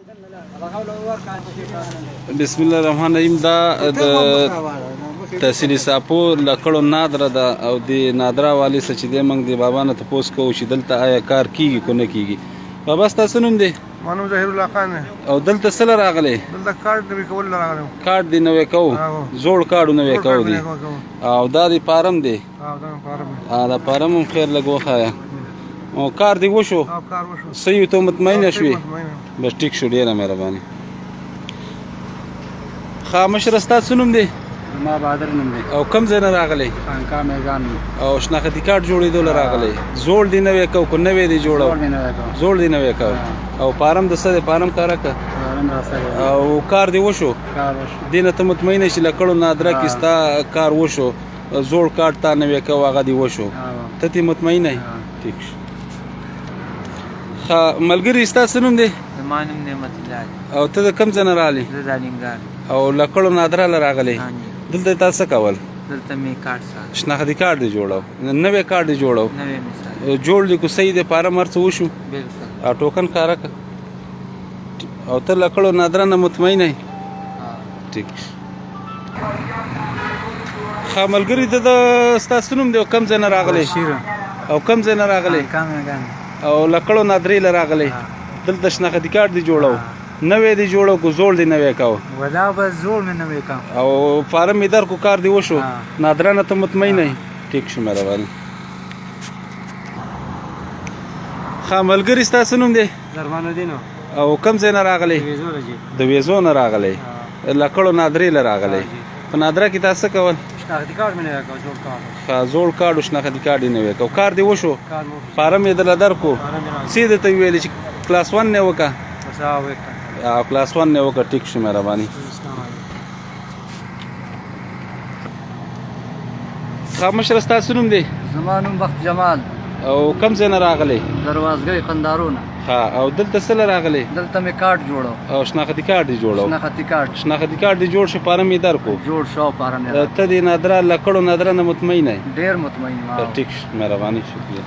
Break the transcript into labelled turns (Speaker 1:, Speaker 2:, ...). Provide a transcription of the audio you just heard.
Speaker 1: بسم الله الرحمن الرحیم. دا د تحصیل ساپور لکړو نادره ده او د نادره والی څخه چې دی موږ د بابا نه تپوس کوو چې دلته آیا کار کیږي که نه کیږي. بابا ستاسو نوم دی؟
Speaker 2: ما نوم ظهیر الله خان دی.
Speaker 1: او دلته څه له راغلی؟
Speaker 2: دلته کارډ نوی کول راغلی.
Speaker 1: کارډ دی نوی کوو؟ زوړ کارډ نوی کوو دی. او دا د فارم دی؟ دا فارم هم خیر لږ وښایه. او کار دی وشو؟
Speaker 2: کار وشو.
Speaker 1: صحیح ته مطمئنه شوې؟ بس ټیک شو، ډېره مهرباني. ښه مشره ستاسو نوم دی؟
Speaker 3: ما بهادر نوم دی.
Speaker 1: او کوم ځای نه راغلی؟
Speaker 3: خانقاه میدان.
Speaker 1: او شناختی کارت جوړېدو له راغلی؟ زوړ دی نوی کو که نوی دی جوړو؟ زوړ دی نوی کو. او فارم د څه دی؟ فارم کاره که؟ او کار دی وشو؟ دې نه ته مطمئنه چې لکړو نادره کې ستا کار وشو، زوړ کارت تا نوی کو هغه دی وشو، ته ترې مطمئنه یې؟ ټیک شو. ښه ملګري ستاسو نوم دی؟
Speaker 4: زما نوم نعمت الله دی.
Speaker 1: او ته د کوم ځای نه راغلی؟
Speaker 4: زه د الینګار.
Speaker 1: او لکړو نادره له راغلی؟ دلته تا څه کول؟
Speaker 4: دلته مې کارت ساتل.
Speaker 1: شناختی کارت دی جوړو؟ نوی کارت دی جوړو؟
Speaker 4: نوی مې ساتل.
Speaker 1: جوړ دی که صحیح دی؟ فارم هر څه وشو؟
Speaker 4: بلکل.
Speaker 1: او ټوکن کاره که؟ او ته لکړو نادره نه مطمئنه یې؟ ټیک. ښه ملګري ته د ستاسو نوم دی او کوم ځای نه راغلی؟ او کوم ځای نه راغلی؟
Speaker 4: خانقاه میدان.
Speaker 1: او لکړو نادرې له راغلی؟ دلته شناختی کارت دی جوړو؟ نوی دی جوړو که زوړ دی نوی کو؟
Speaker 4: ولا بس زوړ مې نوی کوم.
Speaker 1: او فارم مې در کو کار دی وشو؟ نادره نه ته مطمئنه یې؟ ټیک شو، مهرباني. ښه ملګري ستاسو نوم دی؟
Speaker 2: درمان الدین.
Speaker 1: او کوم ځای نه راغلی؟ د ویزو نه راغلی؟ لکړو نادرې له راغلی؟ په نادره کې تا څه کول؟
Speaker 2: شناختی کارت مې نوی کړ، زوړ کارت.
Speaker 1: ښه زوړ کارت او شناختی کارت یې نوی کو. کار دی وشو؟ فارم یې درله درکو؟ څه یې درته ویلې چې کلاس 1 نه وکړه؟ او کلاس 1 نه وکړه. ټیک شو، مهرباني. ښه مشره ستاسو نوم دی؟
Speaker 3: زما نوم بخت جمال.
Speaker 1: او کوم ځای نه راغلی؟
Speaker 3: دروازګۍ قندارونه.
Speaker 1: ښه او دلته څه له راغلی؟
Speaker 3: دلته مې کارت جوړو.
Speaker 1: او شناختی کارت دی جوړو؟
Speaker 3: شناختی کارت.
Speaker 1: شناختی کارت دی جوړ شو، فارم یې درکو؟
Speaker 3: جوړ شو، فارم یې.
Speaker 1: ته د نادره لکړو نادره نه مطمئنه یې؟
Speaker 3: ډېر مطمئن یم.
Speaker 1: ټیک شو، مهرباني، شکریه.